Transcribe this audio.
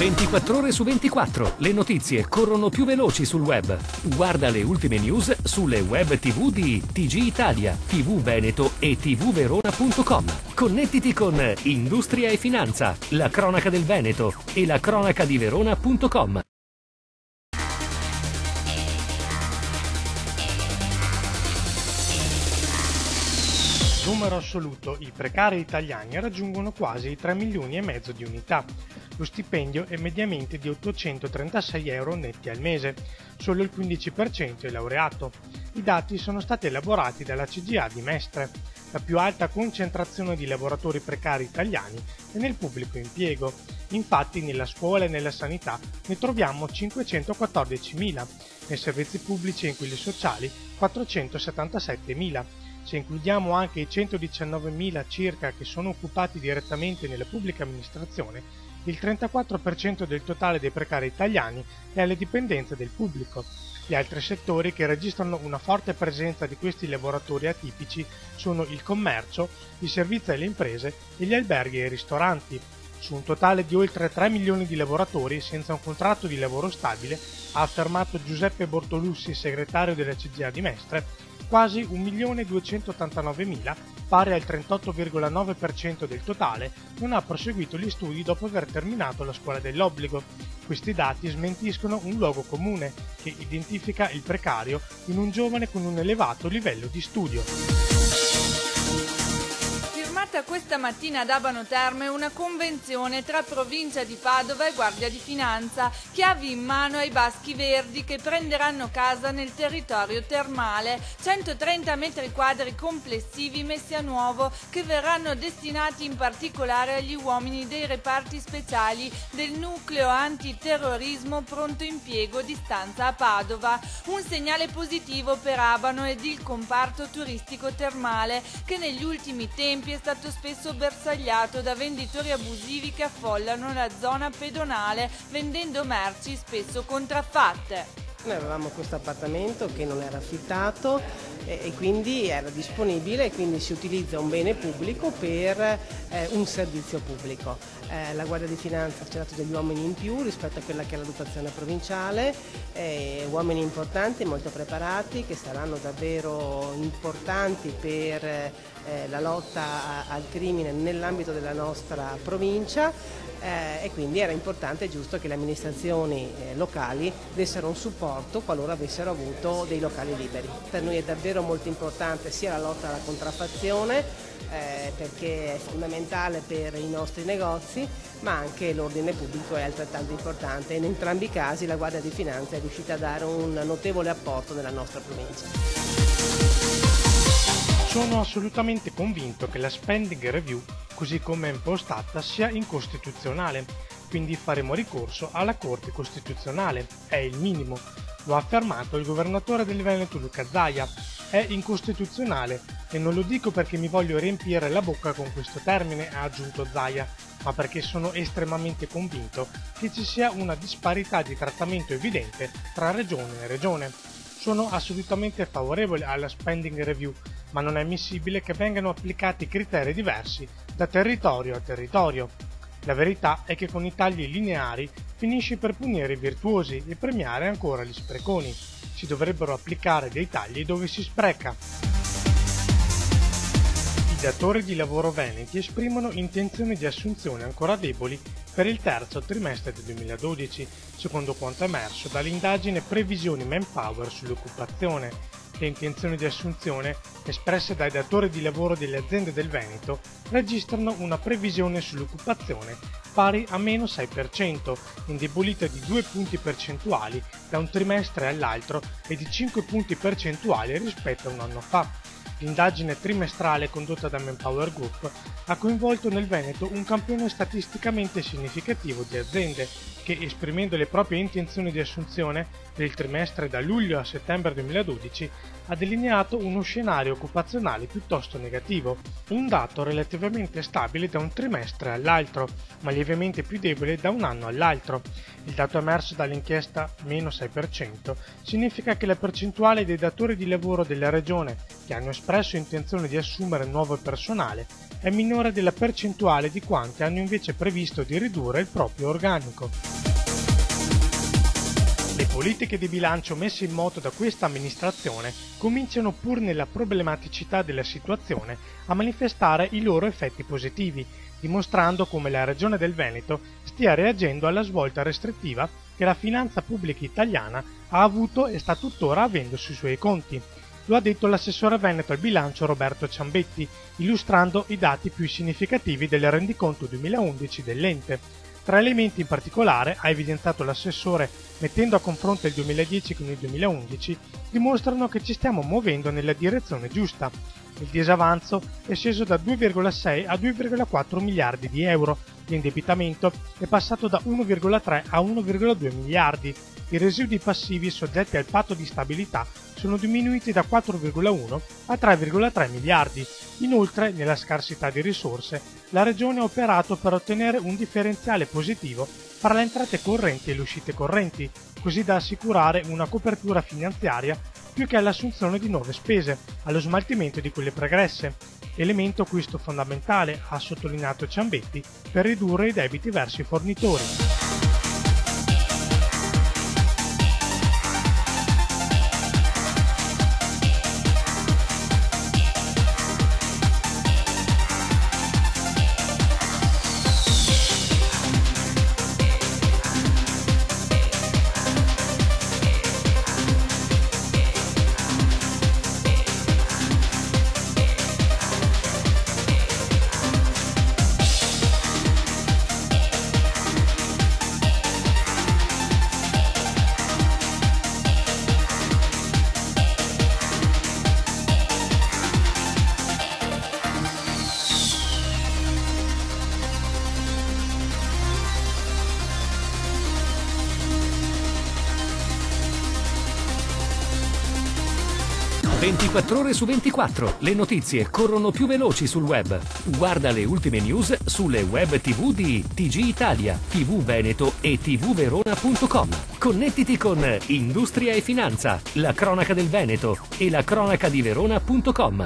24 ore su 24, le notizie corrono più veloci sul web. Guarda le ultime news sulle web TV di TG Italia, TV Veneto e tvverona.com. Connettiti con Industria e Finanza, la cronaca del Veneto e la cronaca di Verona.com. Numero assoluto, i precari italiani raggiungono quasi i 3 milioni e mezzo di unità. Lo stipendio è mediamente di 836 euro netti al mese, solo il 15% è laureato. I dati sono stati elaborati dalla CGA di Mestre. La più alta concentrazione di lavoratori precari italiani è nel pubblico impiego. Infatti nella scuola e nella sanità ne troviamo 514.000, nei servizi pubblici e in quelli sociali 477.000. Se includiamo anche i 119.000 circa che sono occupati direttamente nella pubblica amministrazione, il 34% del totale dei precari italiani è alle dipendenze del pubblico. Gli altri settori che registrano una forte presenza di questi lavoratori atipici sono il commercio, i servizi alle imprese e gli alberghi e i ristoranti. Su un totale di oltre 3 milioni di lavoratori senza un contratto di lavoro stabile, ha affermato Giuseppe Bortolussi, segretario della CGA di Mestre, quasi 1.289.000, pari al 38,9% del totale, non ha proseguito gli studi dopo aver terminato la scuola dell'obbligo. Questi dati smentiscono un luogo comune che identifica il precario in un giovane con un elevato livello di studio. Questa mattina ad Abano Terme una convenzione tra provincia di Padova e Guardia di Finanza, chiavi in mano ai Baschi Verdi che prenderanno casa nel territorio termale, 130 metri quadri complessivi messi a nuovo che verranno destinati in particolare agli uomini dei reparti speciali del nucleo antiterrorismo pronto impiego di stanza a Padova. Un segnale positivo per Abano ed il comparto turistico termale che negli ultimi tempi è stato spesso bersagliato da venditori abusivi che affollano la zona pedonale vendendo merci spesso contraffatte. Noi avevamo questo appartamento che non era affittato e quindi era disponibile e quindi si utilizza un bene pubblico per un servizio pubblico. La Guardia di Finanza ci ha dato degli uomini in più rispetto a quella che è la dotazione provinciale, uomini importanti, molto preparati, che saranno davvero importanti per la lotta al crimine nell'ambito della nostra provincia e quindi era importante e giusto che le amministrazioni locali dessero un supporto qualora avessero avuto dei locali liberi. Per noi è davvero molto importante sia la lotta alla contraffazione perché è fondamentale per i nostri negozi, ma anche l'ordine pubblico è altrettanto importante. In entrambi i casi la Guardia di Finanza è riuscita a dare un notevole apporto nella nostra provincia. Sono assolutamente convinto che la spending review, così come è impostata, sia incostituzionale, quindi faremo ricorso alla Corte Costituzionale. È il minimo. Lo ha affermato il governatore del Veneto Luca Zaia. È incostituzionale e non lo dico perché mi voglio riempire la bocca con questo termine, ha aggiunto Zaia, ma perché sono estremamente convinto che ci sia una disparità di trattamento evidente tra regione e regione. Sono assolutamente favorevole alla spending review, ma non è ammissibile che vengano applicati criteri diversi da territorio a territorio. La verità è che con i tagli lineari finisci per punire i virtuosi e premiare ancora gli spreconi. Si dovrebbero applicare dei tagli dove si spreca. I datori di lavoro veneti esprimono intenzioni di assunzione ancora deboli per il terzo trimestre del 2012, secondo quanto emerso dall'indagine Previsioni Manpower sull'occupazione. Le intenzioni di assunzione espresse dai datori di lavoro delle aziende del Veneto registrano una previsione sull'occupazione pari a meno 6%, indebolita di 2 punti percentuali da un trimestre all'altro e di 5 punti percentuali rispetto a un anno fa. L'indagine trimestrale condotta da Manpower Group ha coinvolto nel Veneto un campione statisticamente significativo di aziende che, esprimendo le proprie intenzioni di assunzione per il trimestre da luglio a settembre 2012, ha delineato uno scenario occupazionale piuttosto negativo, un dato relativamente stabile da un trimestre all'altro, ma lievemente più debole da un anno all'altro. Il dato emerso dall'inchiesta meno 6% significa che la percentuale dei datori di lavoro della regione che hanno espresso intenzione di assumere nuovo personale è minore della percentuale di quanti hanno invece previsto di ridurre il proprio organico. Le politiche di bilancio messe in moto da questa amministrazione cominciano, pur nella problematicità della situazione, a manifestare i loro effetti positivi, dimostrando come la Regione del Veneto stia reagendo alla svolta restrittiva che la finanza pubblica italiana ha avuto e sta tuttora avendo sui suoi conti. Lo ha detto l'assessore veneto al bilancio Roberto Ciambetti, illustrando i dati più significativi del rendiconto 2011 dell'ente. Tre elementi in particolare, ha evidenziato l'assessore, mettendo a confronto il 2010 con il 2011, dimostrano che ci stiamo muovendo nella direzione giusta. Il disavanzo è sceso da 2,6 a 2,4 miliardi di euro, l'indebitamento è passato da 1,3 a 1,2 miliardi, i residui passivi soggetti al patto di stabilità sono diminuiti da 4,1 a 3,3 miliardi. Inoltre, nella scarsità di risorse, la Regione ha operato per ottenere un differenziale positivo tra le entrate correnti e le uscite correnti, così da assicurare una copertura finanziaria più che all'assunzione di nuove spese, allo smaltimento di quelle pregresse, elemento questo fondamentale, ha sottolineato Ciambetti, per ridurre i debiti verso i fornitori. 24 ore su 24, le notizie corrono più veloci sul web. Guarda le ultime news sulle web TV di TG Italia, TV Veneto e tvverona.com. Connettiti con Industria e Finanza, la cronaca del Veneto e la cronaca di Verona.com.